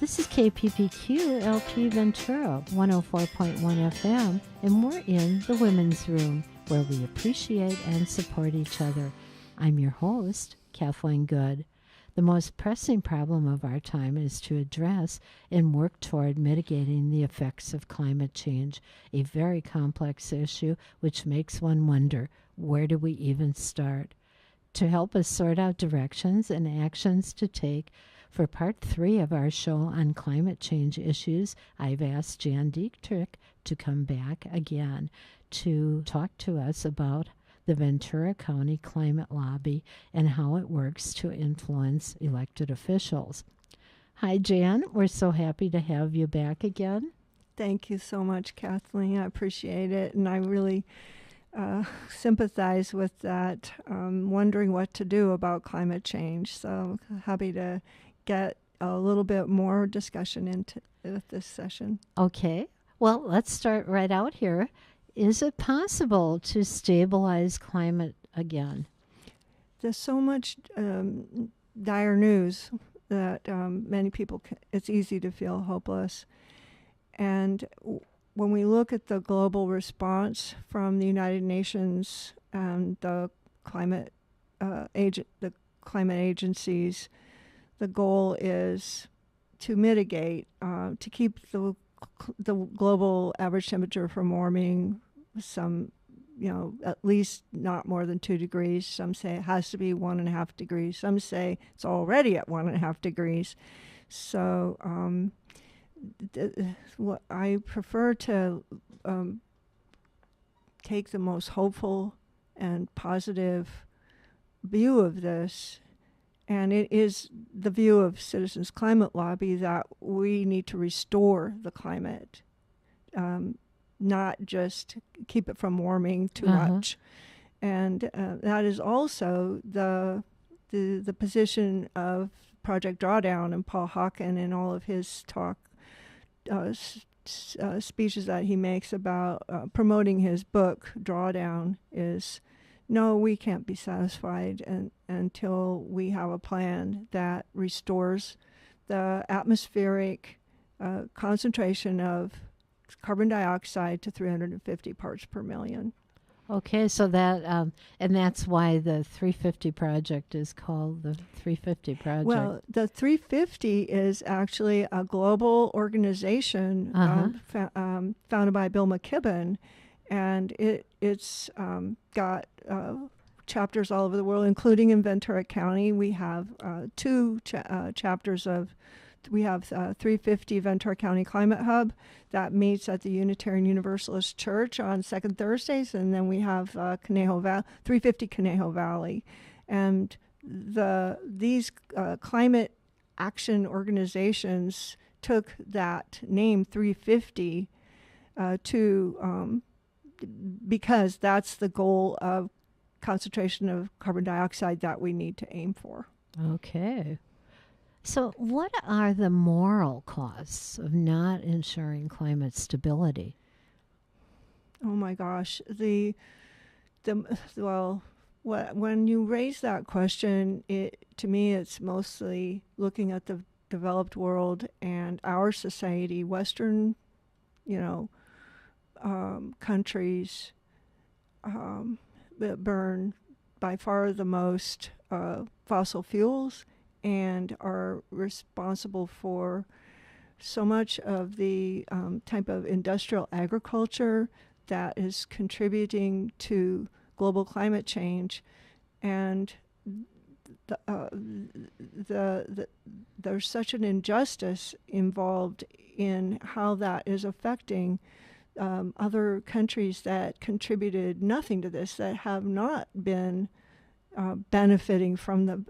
This is KPPQ LP Ventura 104.1 FM, and we're in the Women's Room, where we appreciate and support each other. I'm your host, Kathleen Good. The most pressing problem of our time is to address and work toward mitigating the effects of climate change, a very complex issue which makes one wonder, where do we even start? To help us sort out directions and actions to take, for part 3 of our show on climate change issues, I've asked Jan Dietrick to come back again to talk to us about the Ventura County Climate Lobby and how it works to influence elected officials. Hi, Jan. We're so happy to have you back again. Thank you so much, Kathleen. I appreciate it, and I really sympathize with that, wondering what to do about climate change. So happy to get a little bit more discussion into this session. Okay. Well, let's start right out here. Is it possible to stabilize climate again? There's so much dire news that many people, it's easy to feel hopeless. And when we look at the global response from the United Nations and the climate agencies, the goal is to mitigate, to keep the global average temperature from warming some, at least not more than 2 degrees. Some say it has to be 1.5 degrees. Some say it's already at 1.5 degrees. So what I prefer to take the most hopeful and positive view of this. And it is the view of Citizens Climate Lobby that we need to restore the climate, not just keep it from warming too much. And that is also the position of Project Drawdown and Paul Hawken in all of his speeches that he makes about promoting his book, Drawdown, is no, we can't be satisfied until we have a plan that restores the atmospheric concentration of carbon dioxide to 350 parts per million. Okay, so that, and that's why the 350 Project is called the 350 Project. Well, the 350 is actually a global organization founded by Bill McKibben, and it's got chapters all over the world, including in Ventura County. We have two chapters of, we have 350 Ventura County Climate Hub that meets at the Unitarian Universalist Church on second Thursdays, and then we have 350 Conejo Valley. And these climate action organizations took that name 350 because that's the goal of concentration of carbon dioxide that we need to aim for. Okay. So what are the moral costs of not ensuring climate stability? Oh my gosh. When you raise that question, to me it's mostly looking at the developed world and our society, Western, countries that burn by far the most fossil fuels and are responsible for so much of the type of industrial agriculture that is contributing to global climate change. And there's such an injustice involved in how that is affecting other countries that contributed nothing to this, that have not been benefiting from the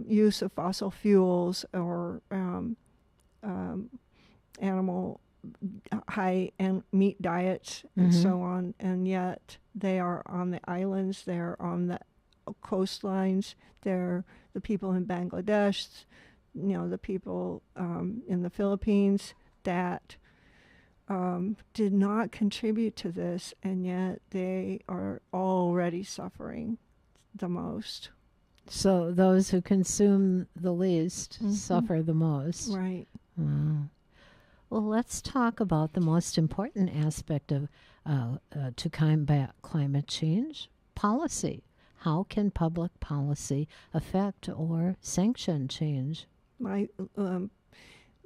use of fossil fuels or animal high and meat diets and so on, and yet they are on the islands, they're on the coastlines, they're the people in Bangladesh, the people in the Philippines that did not contribute to this, and yet they are already suffering the most. So those who consume the least suffer the most. Right. Wow. Well, let's talk about the most important aspect of to combat climate change: policy. How can public policy affect or sanction change?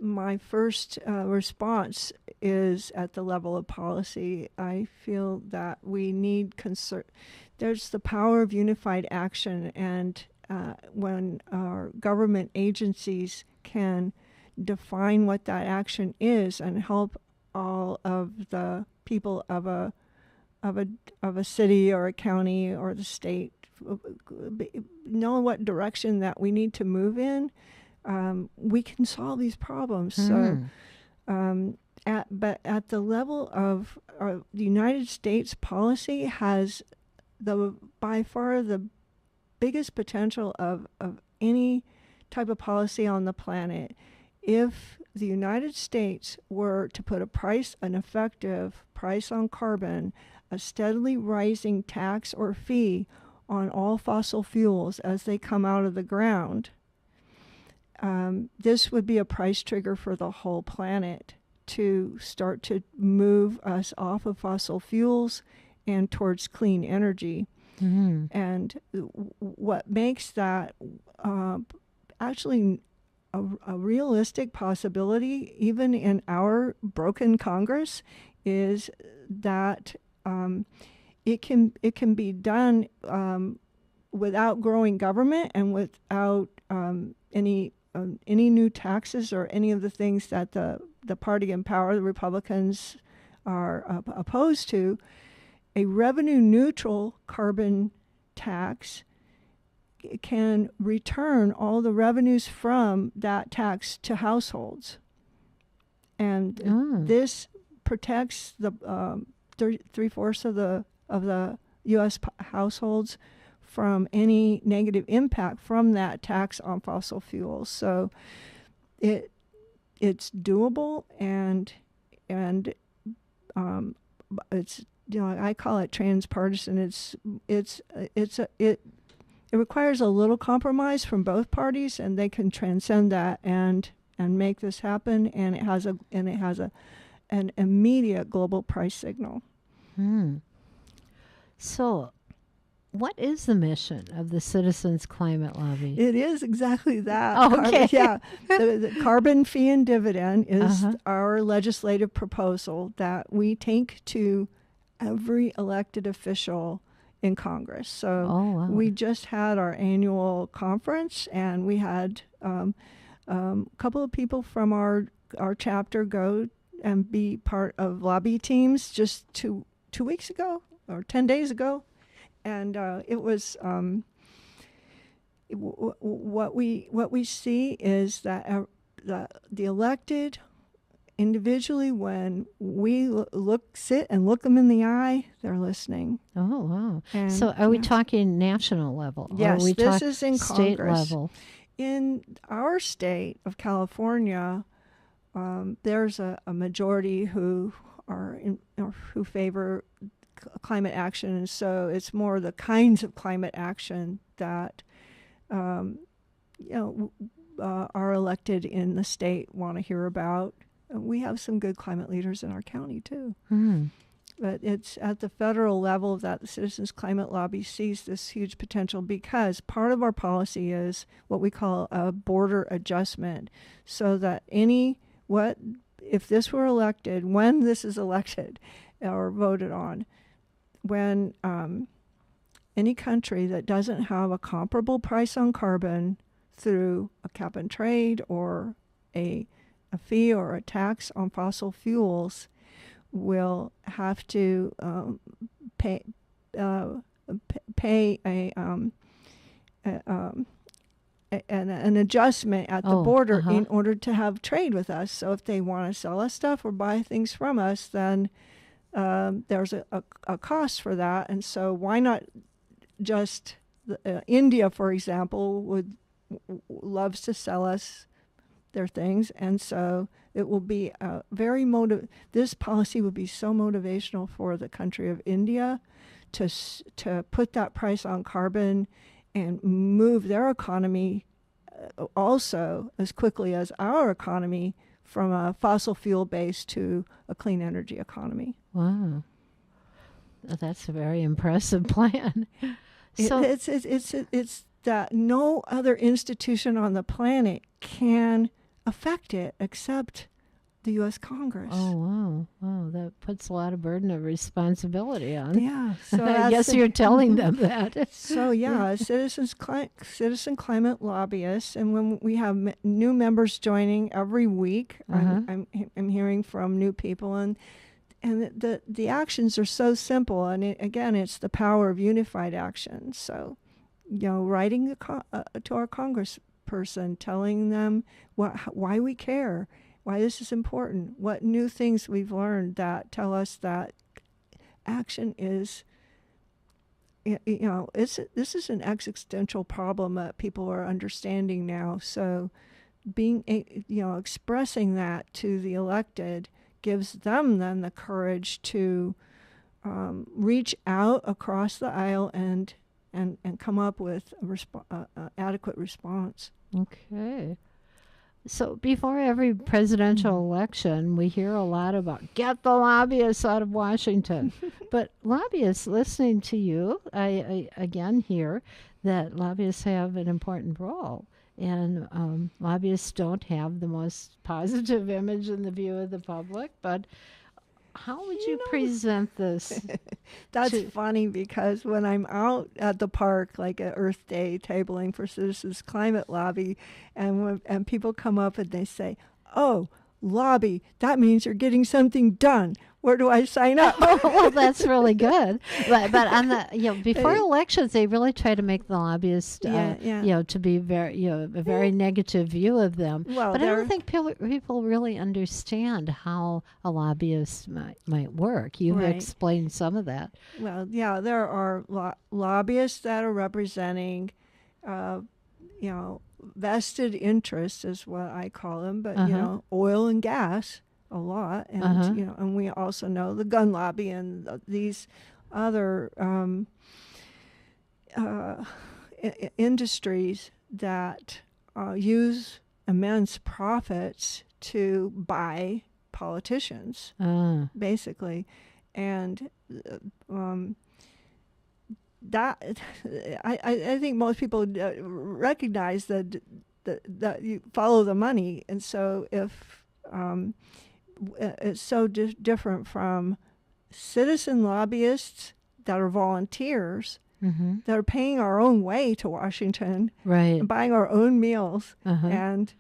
My first response is at the level of policy. I feel that we need there's the power of unified action, and when our government agencies can define what that action is and help all of the people of a city or a county or the state know what direction that we need to move in, we can solve these problems. So, but at the level of the United States, policy has by far the biggest potential of any type of policy on the planet. If the United States were to put an effective price on carbon, a steadily rising tax or fee on all fossil fuels as they come out of the ground, this would be a price trigger for the whole planet to start to move us off of fossil fuels and towards clean energy. And what makes that actually a realistic possibility, even in our broken Congress, is that it can be done without growing government and without any new taxes or any of the things that the party in power, the Republicans, are opposed to. A revenue-neutral carbon tax can return all the revenues from that tax to households, and this protects the 3/4 of the U.S. households from any negative impact from that tax on fossil fuels. So it's doable, and it's, I call it transpartisan. It requires a little compromise from both parties, and they can transcend that and make this happen. And it has an immediate global price signal. So, what is the mission of the Citizens Climate Lobby? It is exactly that. Oh, okay. The carbon fee and dividend is our legislative proposal that we take to every elected official in Congress. So we just had our annual conference, and we had a couple of people from our chapter go and be part of lobby teams just two weeks ago or 10 days ago. And it was what we see is that the elected individually, when we sit and look them in the eye, they're listening. Oh, wow. And, so are we talking national level? Yes, or are we this is in state Congress. level? In our state of California, there's a majority who who favor climate action, and so it's more the kinds of climate action that our elected in the state want to hear about. We have some good climate leaders in our county too. But it's at the federal level that the Citizens Climate Lobby sees this huge potential, because part of our policy is what we call a border adjustment, so that if this were elected, when this is elected or voted on, when any country that doesn't have a comparable price on carbon through a cap and trade or a fee or a tax on fossil fuels will have to pay an adjustment at the border in order to have trade with us. So if they want to sell us stuff or buy things from us, then there's a cost for that. And so why not just India, for example, loves to sell us their things, and so it will be this policy would be so motivational for the country of India to put that price on carbon and move their economy also as quickly as our economy from a fossil fuel base to a clean energy economy. Wow. That's a very impressive plan. It's that no other institution on the planet can affect it except the U.S. Congress. Oh, wow. Wow, that puts a lot of burden of responsibility on. Yeah. So I guess you're telling them that. So, yeah, citizen climate lobbyists. And when we have new members joining every week, I'm hearing from new people. And the actions are so simple. And again, it's the power of unified action. So, writing to our congressperson, telling them why we care, why this is important, what new things we've learned that tell us that action is, this is an existential problem that people are understanding now. So expressing that to the elected gives them then the courage to reach out across the aisle and come up with adequate response. Okay. So before every presidential election, we hear a lot about get the lobbyists out of Washington. But lobbyists, listening to you, I again hear that lobbyists have an important role. And lobbyists don't have the most positive image in the view of the public. But how would you present this? That's funny, because when I'm out at the park, like at Earth Day, tabling for Citizens Climate Lobby, and people come up and they say, "Oh, lobby, that means you're getting something done. Where do I sign up?" Well, that's really good. But on the before elections, they really try to make the lobbyists to be a very negative view of them. Well, but I don't think people really understand how a lobbyist might work. You've explained some of that. Well, yeah, there are lobbyists that are representing, vested interests is what I call them, but oil and gas a lot, and and we also know the gun lobby and these other industries that use immense profits to buy politicians, basically, and that I think most people recognize that you follow the money, and so if it's so different from citizen lobbyists that are volunteers that are paying our own way to Washington, and buying our own meals, and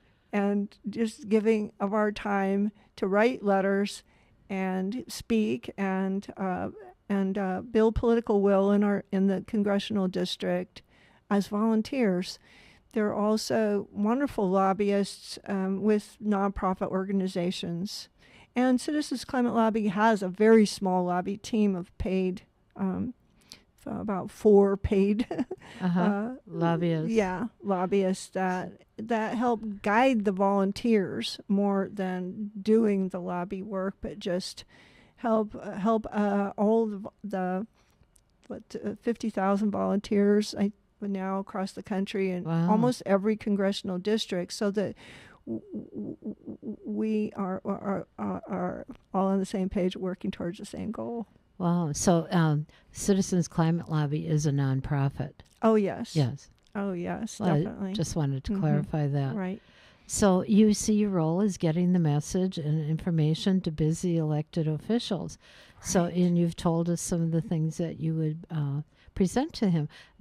just giving of our time to write letters and speak and build political will in the congressional district as volunteers. There are also wonderful lobbyists with nonprofit organizations. And Citizens Climate Lobby has a very small lobby team of paid, about 4 paid lobbyists. Yeah, lobbyists that help guide the volunteers more than doing the lobby work, but just help all the 50,000 volunteers now across the country and almost every congressional district, so that we are all on the same page, working towards the same goal. Wow. So Citizens Climate Lobby is a nonprofit. Oh, yes. Yes. Oh, yes, Well, definitely. I just wanted to clarify that. Right. So you see your role as getting the message and information to busy elected officials. Right. So, and you've told us some of the things that you would present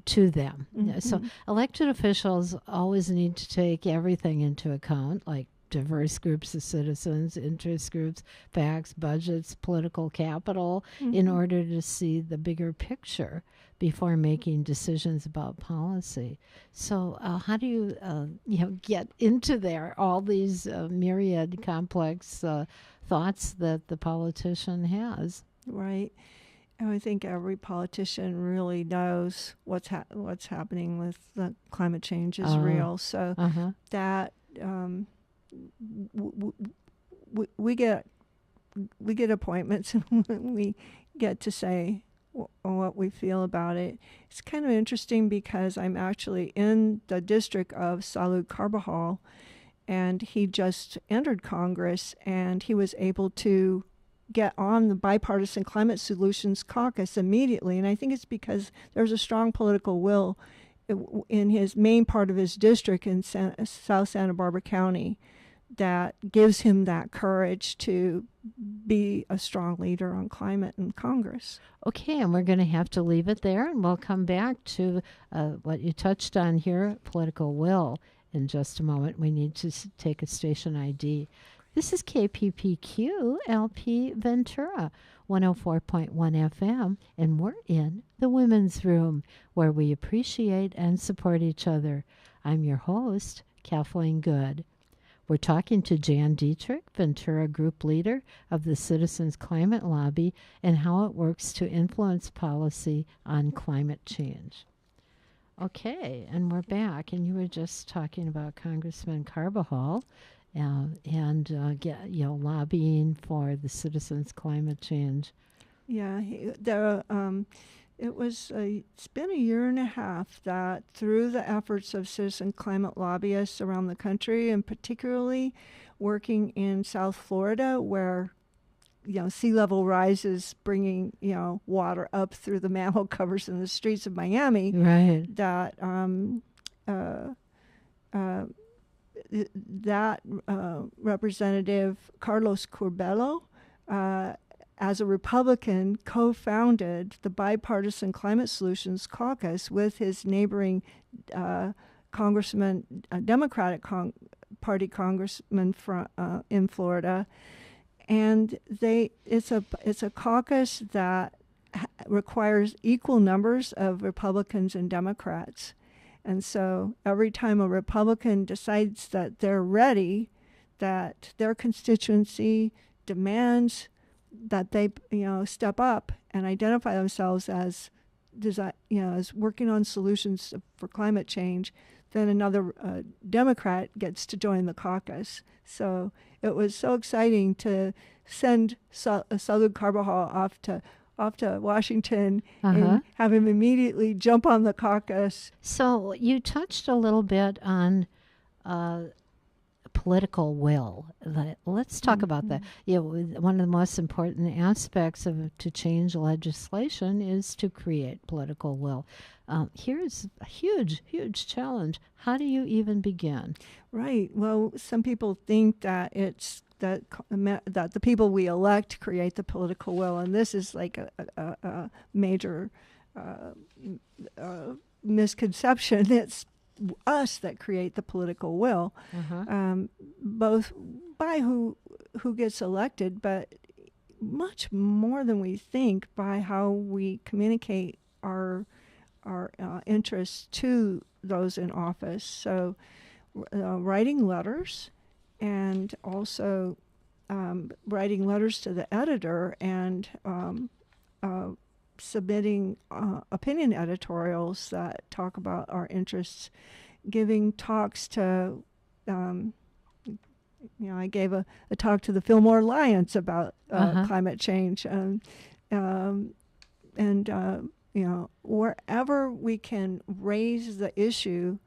to them. So elected officials always need to take everything into account, like diverse groups of citizens, interest groups, facts, budgets, political capital, in order to see the bigger picture before making decisions about policy. So how do you get into there, all these myriad complex thoughts that the politician has? Right. And I think every politician really knows what's happening with the climate change is real. So that we get appointments, and we get to say what we feel about it. It's kind of interesting because I'm actually in the district of Salud Carbajal, and he just entered Congress, and he was able to get on the Bipartisan Climate Solutions Caucus immediately. And I think it's because there's a strong political will in his main part of his district in South Santa Barbara County that gives him that courage to be a strong leader on climate in Congress. Okay, and we're going to have to leave it there, and we'll come back to what you touched on here, political will, in just a moment. We need to take a station ID. This is KPPQ LP Ventura, 104.1 FM, and we're in the Women's Room, where we appreciate and support each other. I'm your host, Kathleen Good. We're talking to Jan Dietrick, Ventura Group Leader of the Citizens Climate Lobby, and how it works to influence policy on climate change. Okay, and we're back, and you were just talking about Congressman Carbajal and lobbying for the citizens' climate change. Yeah, it's been a year and a half that through the efforts of citizen climate lobbyists around the country, and particularly working in South Florida, where sea level rise is bringing water up through the manhole covers in the streets of Miami. Right. That Representative Carlos Curbelo, as a Republican, co-founded the Bipartisan Climate Solutions Caucus with his neighboring congressman, Democratic Party congressman in Florida, and it's a caucus that requires equal numbers of Republicans and Democrats. And so every time a Republican decides that they're ready, that their constituency demands that they step up and identify themselves as working on solutions for climate change, then another Democrat gets to join the caucus. So it was so exciting to send Salud Carbajal off to Washington and have him immediately jump on the caucus. So you touched a little bit on political will. Let's talk about that. One of the most important aspects to change legislation is to create political will. Here's a huge, huge challenge. How do you even begin? Right. Well, some people think that it's that the people we elect create the political will, and this is like a major misconception. It's us that create the political will, both by who gets elected, but much more than we think by how we communicate our interests to those in office. So writing letters, and also writing letters to the editor, and submitting opinion editorials that talk about our interests, giving talks to, I gave a talk to the Fillmore Alliance about climate change, and wherever we can raise the issue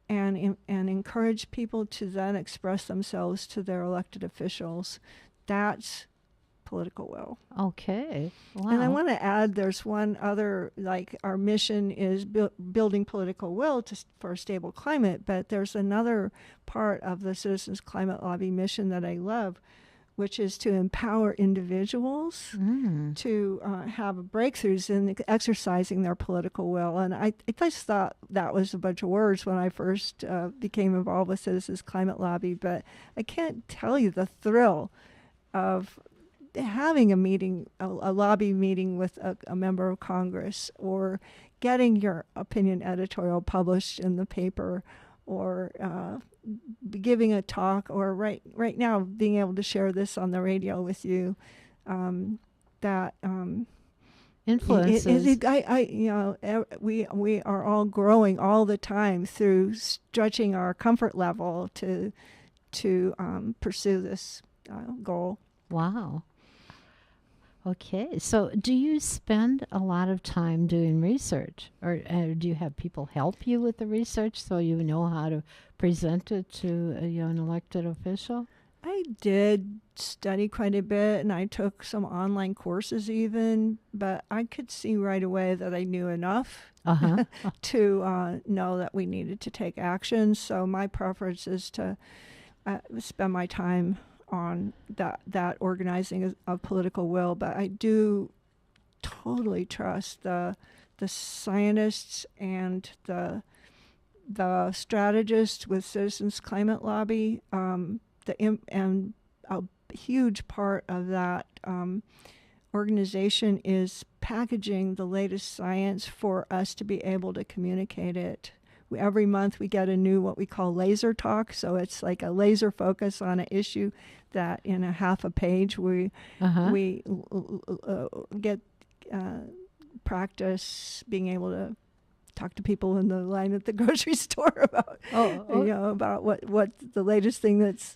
and encourage people to then express themselves to their elected officials, that's political will. Okay. Wow. And I want to add, there's one other, our mission is building political will for a stable climate, but there's another part of the Citizens Climate Lobby mission that I love, which is to empower individuals to have breakthroughs in exercising their political will. And I just thought that was a bunch of words when I first became involved with Citizens Climate Lobby, but I can't tell you the thrill of having a meeting, a lobby meeting with a member of Congress, or getting your opinion editorial published in the paper, or giving a talk, or right now being able to share this on the radio with you. That influences. We are all growing all the time through stretching our comfort level to pursue this goal. Wow. Okay, so do you spend a lot of time doing research, or do you have people help you with the research so you know how to present it to an elected official? I did study quite a bit, and I took some online courses even, but I could see right away that I knew enough Uh-huh. to know that we needed to take action. So my preference is to spend my time on that organizing of political will. But I do totally trust the scientists and the strategists with Citizens Climate Lobby. And a huge part of that organization is packaging the latest science for us to be able to communicate it. Every month we get a new what we call laser talk, so it's like a laser focus on an issue that in a half a page we get practice being able to talk to people in the line at the grocery store about about what the latest thing that's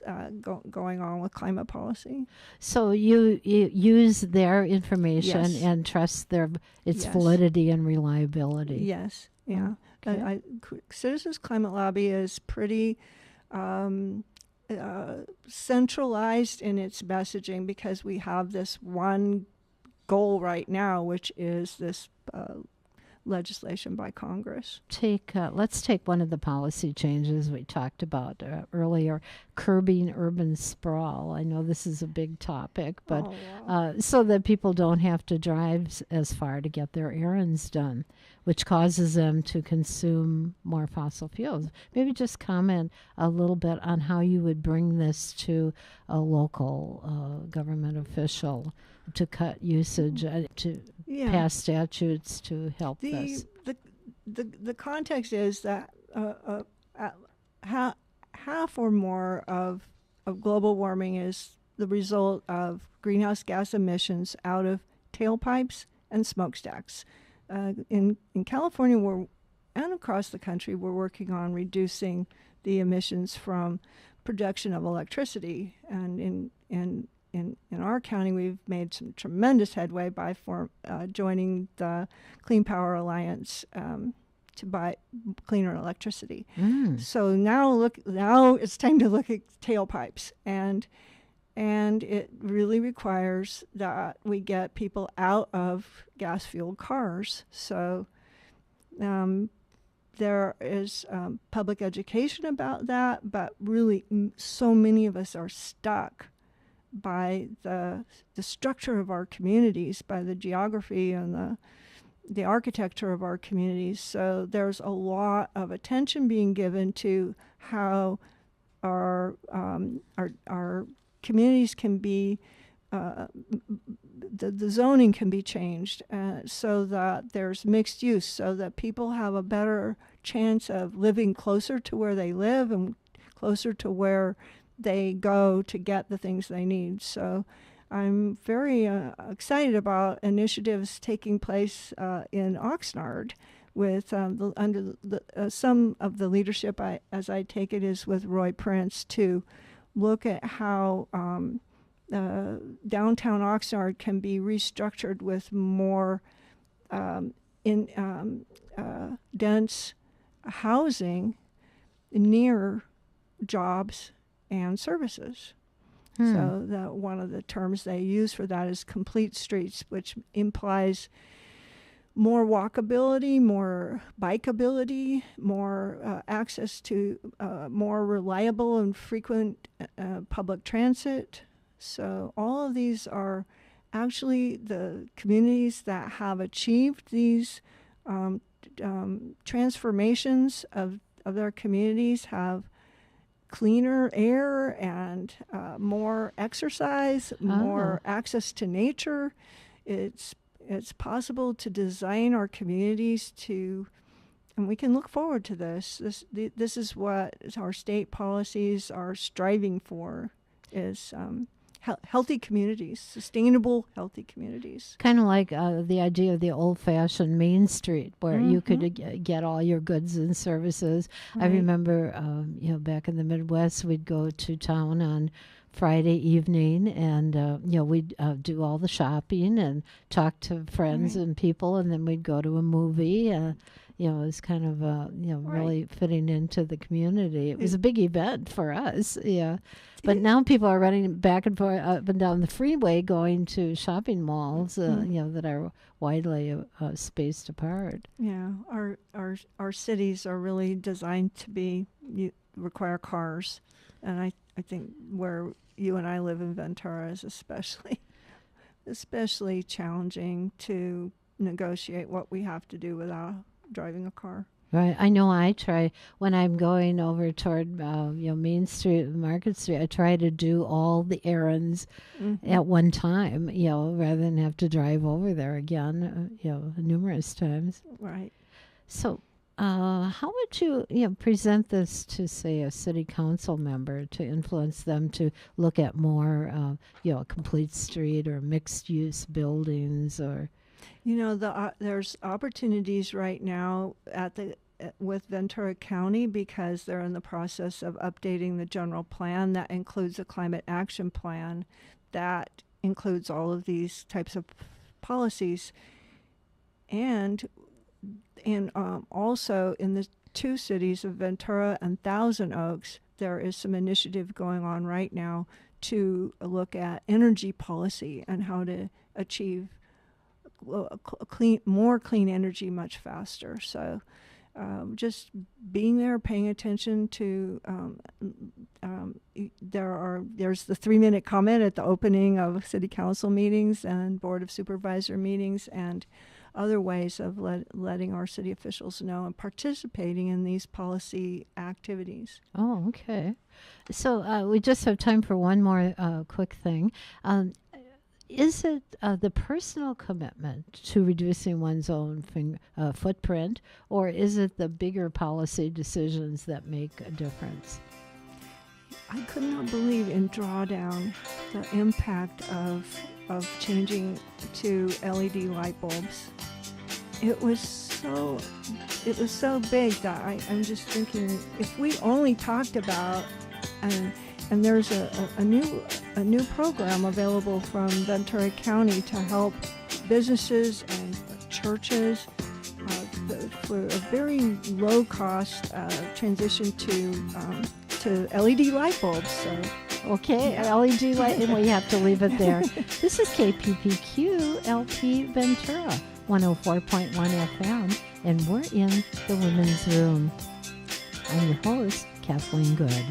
going on with climate policy. So you use their information Yes. and trust its Yes. validity and reliability. Yes, yeah. Okay. Citizens Climate Lobby is pretty centralized in its messaging because we have this one goal right now, which is this legislation by Congress. Let's take one of the policy changes we talked about earlier, curbing urban sprawl. I know this is a big topic, but so that people don't have to drive as far to get their errands done, which causes them to consume more fossil fuels. Maybe just comment a little bit on how you would bring this to a local government official to cut usage, to pass statutes to help this. The context is that half or more of global warming is the result of greenhouse gas emissions out of tailpipes and smokestacks. In California, and across the country, we're working on reducing the emissions from production of electricity, and in our county, we've made some tremendous headway by joining the Clean Power Alliance to buy cleaner electricity. So now it's time to look at tailpipes, and it really requires that we get people out of gas-fueled cars. So there is public education about that, but really so many of us are stuck by the structure of our communities, by the geography and the architecture of our communities. So there's a lot of attention being given to how our communities can be, the zoning can be changed so that there's mixed use, so that people have a better chance of living closer to where they live and closer to where they go to get the things they need. So I'm very excited about initiatives taking place in Oxnard with under some of the leadership, as I take it, is with Roy Prince, to look at how downtown Oxnard can be restructured with more dense housing near jobs and services. So that one of the terms they use for that is complete streets, which implies more walkability, more bikeability, more access to more reliable and frequent public transit. So all of these are actually the communities that have achieved these transformations of their communities have cleaner air and more exercise, more access to nature. It's possible to design our communities and we can look forward to this. This is what our state policies are striving for, is healthy communities, sustainable, healthy communities. Kind of like the idea of the old-fashioned Main Street, where you could get all your goods and services. Right. I remember, back in the Midwest, we'd go to town on Friday evening, and we'd do all the shopping and talk to friends Right. and people, and then we'd go to a movie. It was kind of really fitting into the community. It was a big event for us. Yeah, but now people are running back and forth up and down the freeway, going to shopping malls. That are widely spaced apart. Yeah, our cities are really designed to require cars, and I think where you and I live in Ventura is especially challenging to negotiate what we have to do without driving a car. Right. I know I try when I'm going over toward Main Street, Market Street. I try to do all the errands at one time, rather than have to drive over there again, numerous times. Right. So, how would you present this to, say, a city council member to influence them to look at more, a complete street or mixed use buildings or? There's opportunities right now with Ventura County, because they're in the process of updating the general plan that includes a climate action plan that includes all of these types of policies. And also in the two cities of Ventura and Thousand Oaks, there is some initiative going on right now to look at energy policy and how to achieve more clean energy much faster. So just being there, paying attention to there's the 3-minute comment at the opening of city council meetings and board of supervisor meetings, and other ways of letting our city officials know and participating in these policy activities. Oh, okay. So we just have time for one more quick thing. Is it the personal commitment to reducing one's own footprint, or is it the bigger policy decisions that make a difference? I could not believe in Drawdown the impact of changing to LED light bulbs. It was so big that I'm just thinking, if we only talked about and there's a new program available from Ventura County to help businesses and churches for a very low cost transition to LED light bulbs. So. Okay, yeah. LED light, and we have to leave it there. This is KPPQ LP Ventura, 104.1 FM, and we're in the women's room. I'm your host, Kathleen Good.